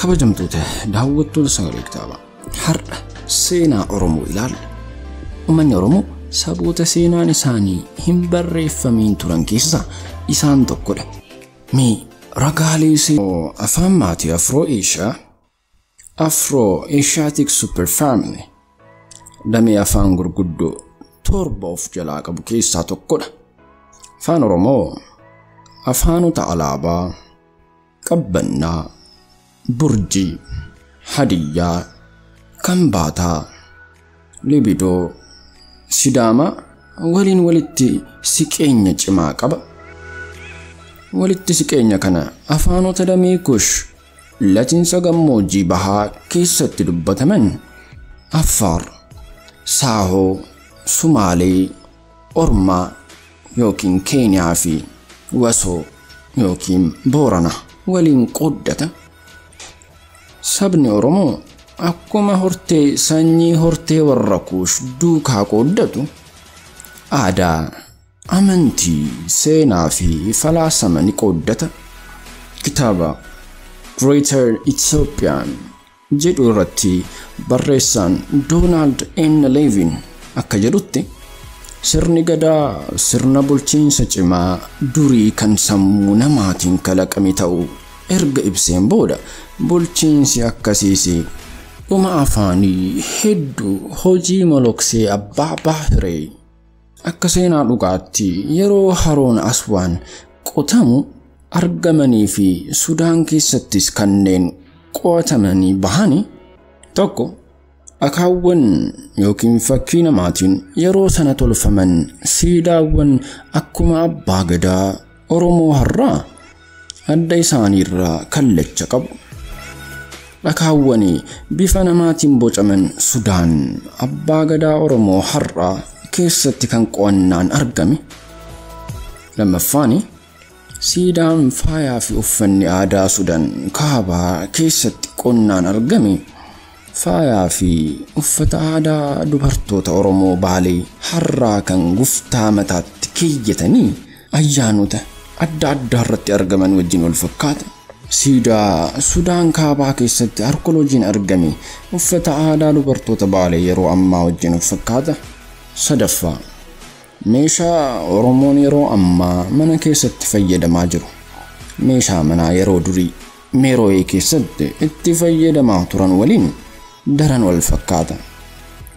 kabajamtoota daawwattoota sagalee kitaabaa har'a seenaa Oromoo ilaalla. Uummanni Oromoo saboota seenaan isaanii hin barreeffamiin turan keessaa isaan tokkodha. Mee ragaalee seenaa afaan maatii Afro-Asiatic Superfamily damee afaan gurguddoo torba of jalaa qabu keessaa tokkodha. Afaan Oromoo afaanota alaabaa, qabbannaa, burjii, hadiyyaa, kambaataa, libidoo, sidaamaa waliin walitti siqeenya cimaa qaba. Walitti siqeenya kana afaanota damee Kush latinsa gammoojjii bahaa keessatti dubbataman Affaar, Saahoo, Sumaalee, Ormaa yookiin Keeniyaa fi Wasoo yookiin Boorana waliin qooddata. Sabni Oromoo akkuma hortee sanyii hortee warra Kush duukaa qooddatu aadaa, amantii, seenaa fi falaasama ni qooddata. Kitaaba Greater Ethiopian jedhu irratti barreessaan Donald N. Levin akka jedhutti sirni gadaa sirna bulchiinsa cimaa durii kan sammuu namaatiin kalaqame ta'uu erga ibseen booda bulchiinsi akkasiisi dhuma afaanii hedduu hojii moloksee abbaa baahiree akka seenaa dhugaatti yeroo haroon Aswaan qotamu argamanii fi Sudaan keessattis kanneen qotamanii bahani tokko akaawwan yookiin fakkii namaatiin yeroo sana tolfaman siidaawwan akkuma abbaa gadaa Oromoo har'aa adda isaaniirraa kallacha qabu. Akaawwanii bifa namaatiin bocaman Sudaan abbaa gadaa Oromoo har'aa keessatti kan qo'annaan argame. Lammaffaani siidaan faayaa fi uffanni aadaa Sudaan kaabaa keessatti qonnaan argame. Faayaa fi uffata aadaa dubartoota Oromoo Baalee har'aa kan guftaa mataatti keeyyatanii ayyaanota adda addaa irratti argaman wajjin wal fakkaata. Siidaa Sudaan kaabaa keessatti arkeoloojiin argame uffata aadaa dubartoota Baalee yeroo ammaa wajjin wal fakkaata. Sadaffaa meeshaa Oromoon yeroo ammaa mana keessatti fayyadamaa jiru. Meeshaa manaa yeroo durii Meeroo'ee keessatti itti fayyadamaa turan waliin daran wal fakkaata.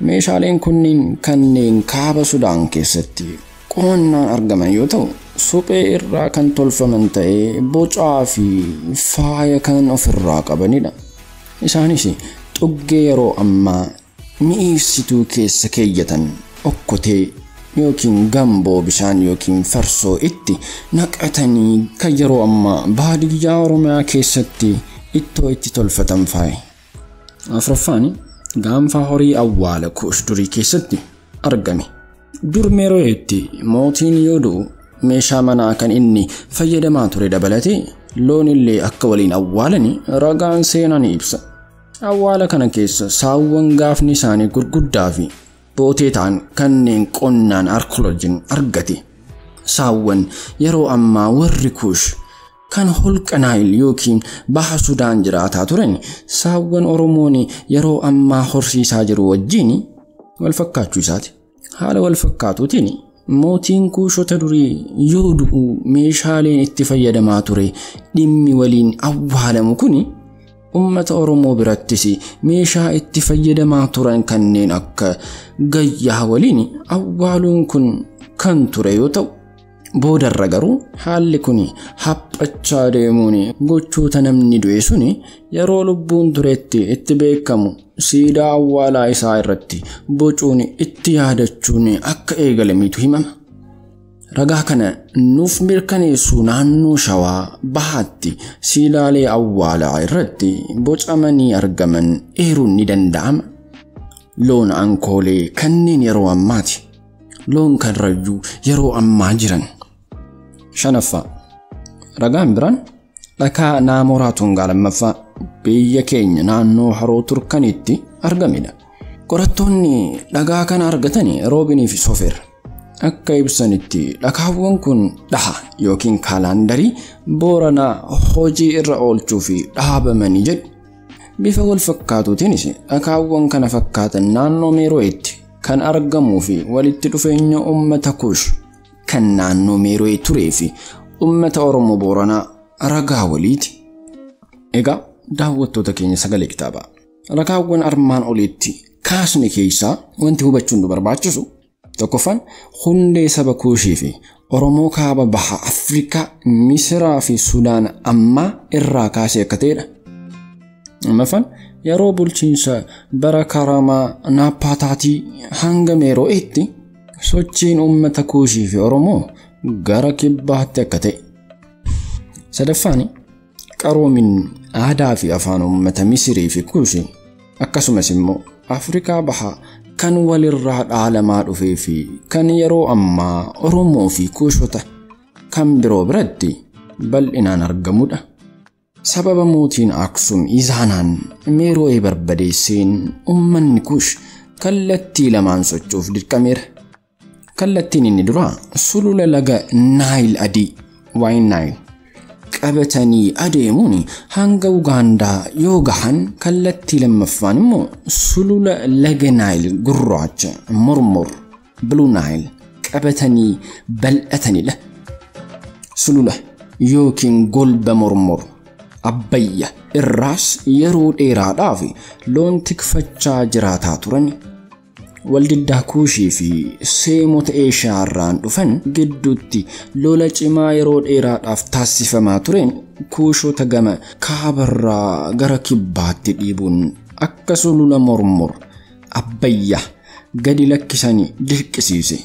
Meeshaaleen kunniin kanneen kaaba Sudaan keessatti qo'annaan argaman yoo ta'u, suphee irraa kan tolfaman ta'ee bocaa fi faaya kan ofirraa qabanidha. Isaanis xuggee yeroo ammaa mi'eessituu keessa keeyyatan okkotee yookiin gamboo bishaan yookiin farsoo itti naqatanii kan yeroo ammaa baadiyyaa Oromiyaa keessatti ittoo itti tolfatan faaya. Afraffaani gaanfa horii awwaala Kush durii keessatti argame. Dur Meeroo'eetti mootiin yoo du'u meeshaa manaa kan inni fayyadamaa ture dabalatee loon illee akka waliin awwaalanii ragaan seenaa ni ibsa. Awwaala kana keessa saawwan gaafni isaanii gurguddaa fi bootee ta'an kanneen qonnaan arkeoloojiin argate. Saawwan yeroo ammaa warri Kush kan holqa Naayil yookiin baha Sudaan jiraataa turan saawwan Oromoon yeroo ammaa horsiisaa jiru wajjin wal fakkaachuu isaati. Haala wal fakkaatuutiin mootiin Kushota durii yoo du'u meeshaaleen itti fayyadamaa ture dhimmi waliin awwaalamu kun ummata Oromoo birattis meeshaa itti fayyadamaa turan kanneen akka gayyaa waliin awwaaluun kun kan ture yoo ta'u, boodarra garuu haalli kun haphachaa deemuun gochoota namni du'e sun yeroo lubbuun turetti itti beekamu siidaa awwaalaa isaa irratti bocuun itti yaadachuun akka eegalametu himama. Ragaa kana nuuf mirkaneessuu naannoo Shawaa bahaatti siidaalee awwaalaa irratti bocamanii argaman eeruun ni danda'ama. Loon ankoolee kanneen yeroo ammaati. Loon karrayyuu yeroo ammaa jiran. Shanaffaa ragaan biraan dhakaa Naamoraa Tungaa lammaffaa biyya keenya naannoo Haroo Turkanitti argamedha. Qorattoonni dhagaa kana argatanii Roobinii fi Sofer akka ibsanitti dhakaawwan kun dhaha yookiin kaalaandarii Booranaa hojii irra oolchuu fi dhaabamanii jedhu. bifa wal fakkaatuutiinis akaawwan kana fakkaatan naannoo Meeroo'eetti kan argamuu fi walitti dhufeenya uummata Kuush kan naannoo Meeroo'ee turee fi uummata Oromoo Booranaa ragaa waliiti. Egaa daawwattoota keenya sagalee kitaabaa ragaawwan armaan oliitti kaasni keessaa wanti hubachuun nu barbaachisu tokkoffaan hundee saba Kuushii fi Oromoo kaaba baha Afrikaa Misiraa fi Sudaan ammaa irraa kaasee akka ta'edha. Lammaffaan yeroo bulchiinsa bara Karamaa Naappaataatii hanga Meeroo'eetti sochiin uummata Kuushii fi Oromoo gara kibbaatti akka ta'e. Sadaffaan qaroomin aadaa fi afaan uummata Misirii fi Kuushii akkasumas immoo Afrikaa bahaa kan walirraa dhaalamaa dhufee fi kan yeroo ammaa Oromoo fi Kuushota kan biroo biratti bal'inaan argamudha. Sababa mootiin Aksum Izaanaan Meeroo'ee barbadeesseen uummanni Kuush kallattii lamaan socho'uuf dirqameera. Kallattiin inni duraa sulula laga Naayil adii Waayit Naayil qabatanii adeemuun hanga Ugaandaa yoo gahan, kallattii lammaffaan immoo sulula laga Naayil gurraacha Mormor Blue Nile qabatanii bal'atanidha. Sulula yookiin golba Mormor Abbayya irraas yeroo dheeraadhaaf loon tikfachaa jiraataa turan. Waldiddaa Kuushii fi seemota Eeshiyaa irraan dhufan gidduutti lola cimaa yeroo dheeraadhaaf taasifamaa tureen Kuushota gama kaabarraa gara kibbaatti dhiibuun akka sulula Mormor Abbayya gadi lakkisanii dirqisiise.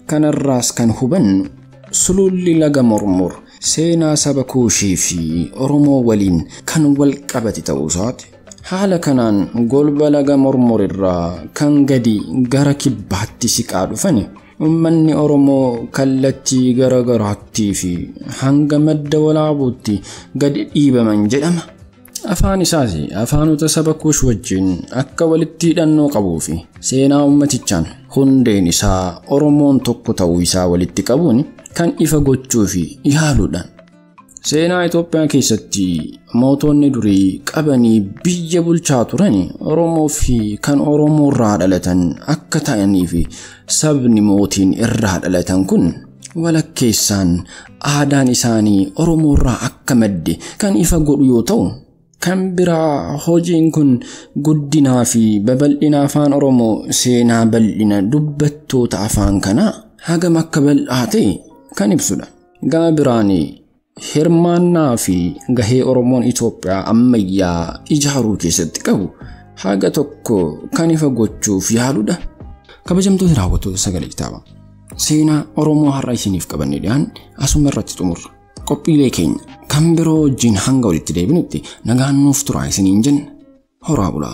Kanarraas kan hubannu sululli laga Mormor seenaa saba Kuushii fi Oromoo waliin kan wal qabate ta'uusaati. Haala kanaan golba laga Mormor irraa kan gadi gara kibbaatti siqaa dhufan uummanni Oromoo kallattii garagaraattii fi hanga madda walaabuutti gadi dhiibaman jedhama. Afaan isaas afaanota saba Kuush wajjin akka walitti hidhannoo qabuu fi seenaa uummatichaan hundeen isaa Oromoon tokko ta'uu isaa walitti qabuun kan ifa gochuu fi yaaluudhaan. Seenaa Itoophiyaa keessatti mootonni durii qabanii biyya bulchaa turan Oromoo fi kan Oromoo irraa dhalatan akka ta'anii fi sabni mootiin irraa dhalatan kun walakkeessaan aadaan isaanii Oromoo irraa akka madde kan ifa godhu yoo ta'u, kan biraa hojiin kun guddinaa fi babal'ina afaan Oromoo seenaa bal'ina dubbattoota afaan kanaa hagam akka bal'aa ta'e kan ibsudha. Gama biraanii hirmaannaa fi gahee Oromoon Itoophiyaa ammayyaa ijaaruu keessatti qabu haga tokko kan ifa gochuuf yaaludha. Kabajamtoota daawwattoota sagalee kitaabaa seenaa Oromoo har'a isiniif qabannee dhiyaan asuma irratti xumurra. Qophiilee keenya kan biroo wajjin hanga walitti deebinutti nagaan nuuf turaa isiniin jenna. Horaa bulaa.